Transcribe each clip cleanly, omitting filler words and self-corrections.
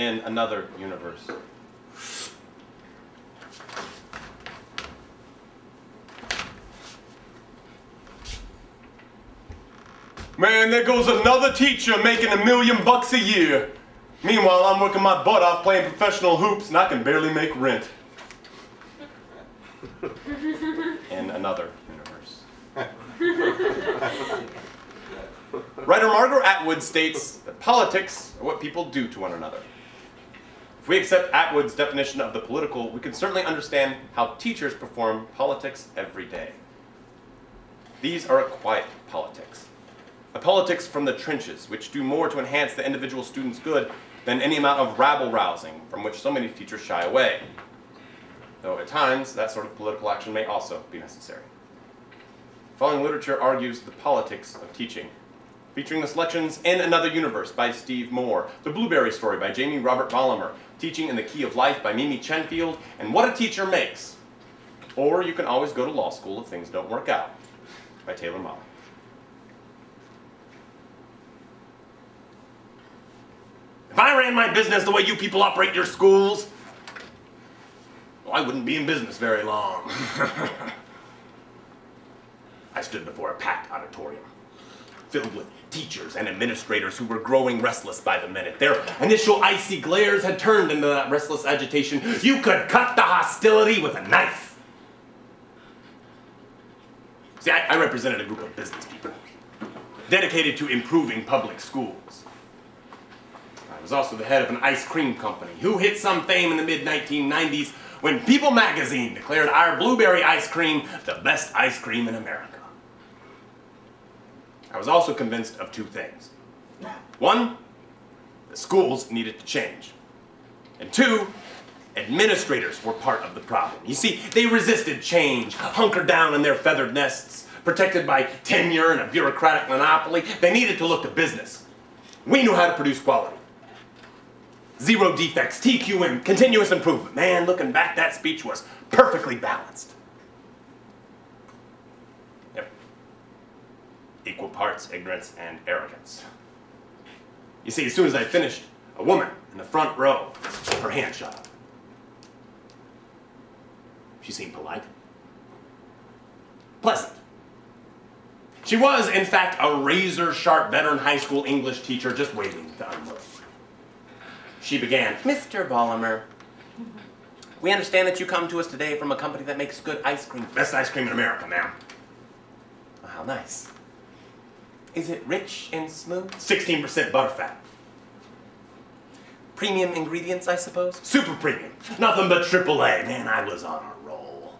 in another universe. Man, there goes another teacher making $1 million a year. Meanwhile, I'm working my butt off playing professional hoops and I can barely make rent. In another universe. Writer Margaret Atwood states that politics are what people do to one another. If we accept Atwood's definition of the political, we can certainly understand how teachers perform politics every day. These are a quiet politics. A politics from the trenches, which do more to enhance the individual student's good than any amount of rabble-rousing from which so many teachers shy away. Though at times, that sort of political action may also be necessary. The following literature argues the politics of teaching, featuring the selections In Another Universe by Steve Moore, The Blueberry Story by Jamie Robert Vollmer, Teaching in the Key of Life by Mimi Chenfield, and What a Teacher Makes. Or you can always go to law school if things don't work out, by Taylor Molly. If I ran my business the way you people operate your schools, well, I wouldn't be in business very long. I stood before a packed auditorium, filled with teachers and administrators who were growing restless by the minute. Their initial icy glares had turned into that restless agitation. You could cut the hostility with a knife. See, I represented a group of business people dedicated to improving public schools. I was also the head of an ice cream company who hit some fame in the mid-1990s when People magazine declared our blueberry ice cream the best ice cream in America. I was also convinced of two things. One, the schools needed to change. And two, administrators were part of the problem. You see, they resisted change, hunkered down in their feathered nests, protected by tenure and a bureaucratic monopoly. They needed to look to business. We knew how to produce quality. Zero defects, TQM, continuous improvement. Man, looking back, that speech was perfectly balanced. Yep. Equal parts ignorance and arrogance. You see, as soon as I finished, a woman in the front row, her hand shot up. She seemed polite. Pleasant. She was, in fact, a razor-sharp veteran high school English teacher just waiting to unload. She began, Mr. Vollmer, we understand that you come to us today from a company that makes good ice cream. Best ice cream in America, ma'am. Oh, how nice. Is it rich and smooth? 16% butterfat. Premium ingredients, I suppose? Super premium. Nothing but AAA. Man, I was on a roll.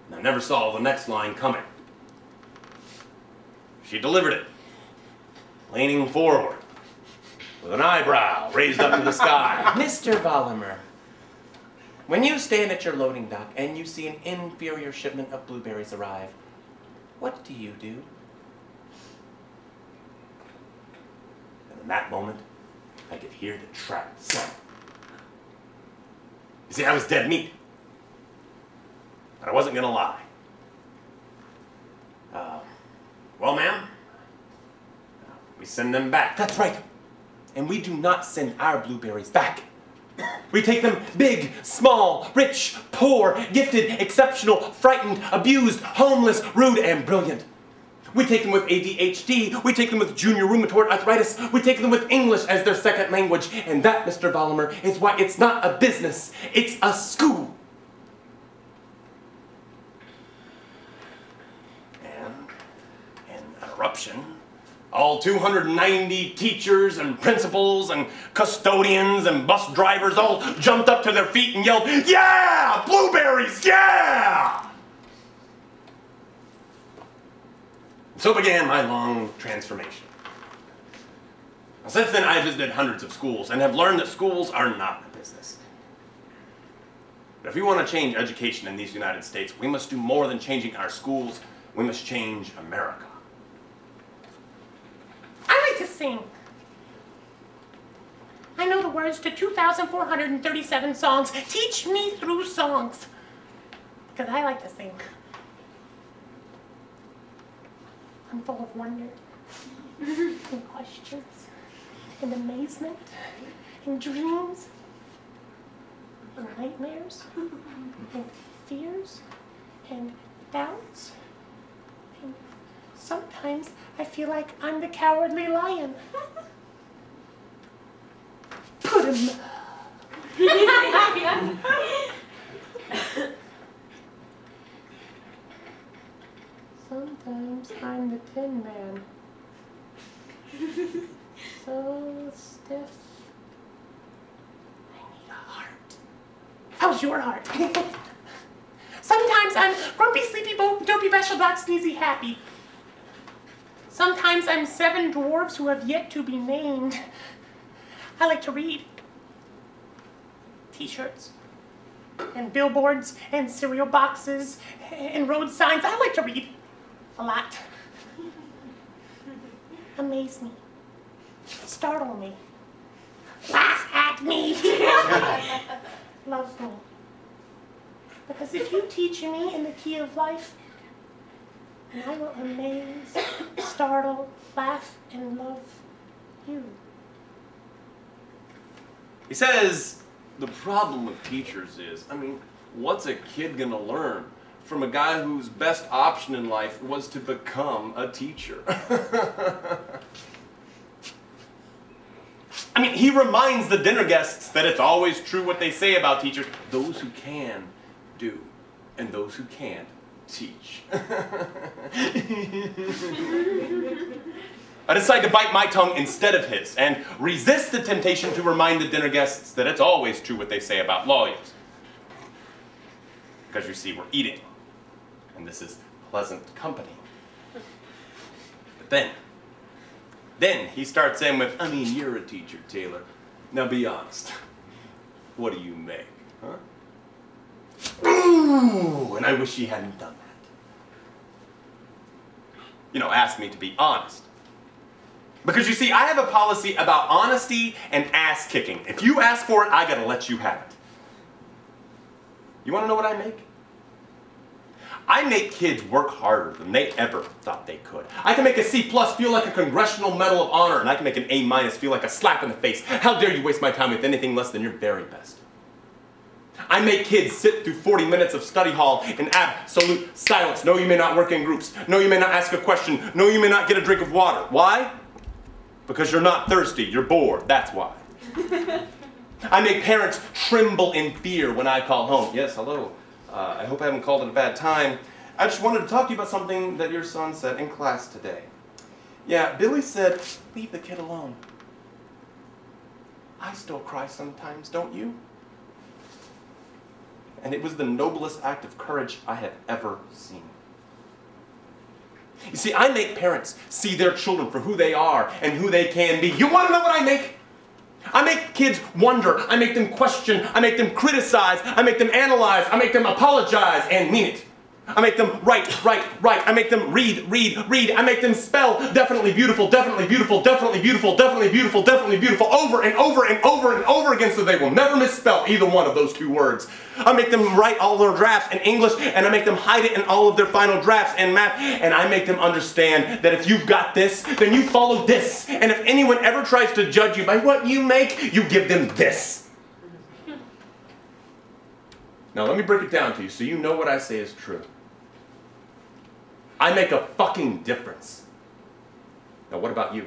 And I never saw the next line coming. She delivered it, leaning forward, with an eyebrow raised up to the sky. Mr. Vollmer, when you stand at your loading dock and you see an inferior shipment of blueberries arrive, what do you do? And in that moment, I could hear the trap set. You see, I was dead meat. But I wasn't gonna lie. Well, ma'am, we send them back. That's right. And we do not send our blueberries back. We take them big, small, rich, poor, gifted, exceptional, frightened, abused, homeless, rude, and brilliant. We take them with ADHD. We take them with junior rheumatoid arthritis. We take them with English as their second language. And that, Mr. Vollmer, is why it's not a business. It's a school. And in an eruption, all 290 teachers and principals and custodians and bus drivers all jumped up to their feet and yelled, "Yeah! Blueberries, yeah!" So began my long transformation. Now, since then, I have visited hundreds of schools and have learned that schools are not a business. But if we want to change education in these United States, we must do more than changing our schools. We must change America. I like to sing. I know the words to 2,437 songs. Teach me through songs. Because I like to sing. I'm full of wonder and questions. and amazement and dreams and nightmares and fears and doubts. And sometimes I feel like I'm the cowardly lion. Put him. Sometimes I'm the Tin Man. So stiff. I need a heart. How's your heart? Sometimes I'm grumpy, sleepy, dopey, special, black, sneezy, happy. Sometimes I'm 7 dwarves who have yet to be named. I like to read. T-shirts. And billboards, and cereal boxes, and road signs. I like to read. A lot. Amaze me. Startle me. Laugh at me. Love me. Because if you teach me in the key of life, then I will amaze, startle, laugh, and love you. He says the problem with teachers is, what's a kid gonna learn from a guy whose best option in life was to become a teacher? He reminds the dinner guests that it's always true what they say about teachers. Those who can do, and those who can't teach. I decide to bite my tongue instead of his and resist the temptation to remind the dinner guests that it's always true what they say about lawyers. Because you see, we're eating, and this is pleasant company. But then he starts in with, you're a teacher, Taylor. Now be honest. What do you make, huh? Ooh, and I wish he hadn't done that. Asked me to be honest. Because you see, I have a policy about honesty and ass kicking. If you ask for it, I gotta let you have it. You wanna know what I make? I make kids work harder than they ever thought they could. I can make a C+ feel like a Congressional Medal of Honor, and I can make an A- feel like a slap in the face. How dare you waste my time with anything less than your very best? I make kids sit through 40 minutes of study hall in absolute silence. No, you may not work in groups. No, you may not ask a question. No, you may not get a drink of water. Why? Because you're not thirsty, you're bored, that's why. I make parents tremble in fear when I call home. Yes, hello. I hope I haven't called at a bad time. I just wanted to talk to you about something that your son said in class today. Yeah, Billy said, leave the kid alone. I still cry sometimes, don't you? And it was the noblest act of courage I have ever seen. You see, I make parents see their children for who they are and who they can be. You want to know what I make? I make kids wonder. I make them question. I make them criticize. I make them analyze. I make them apologize and mean it. I make them write. I make them read. I make them spell definitely beautiful, definitely beautiful, definitely beautiful, definitely beautiful, definitely beautiful, over and over and over and over again so they will never misspell either one of those two words. I make them write all their drafts in English, and I make them hide it in all of their final drafts in math, and I make them understand that if you've got this, then you follow this, and if anyone ever tries to judge you by what you make, you give them this. Now let me break it down to you so you know what I say is true. I make a fucking difference. Now what about you?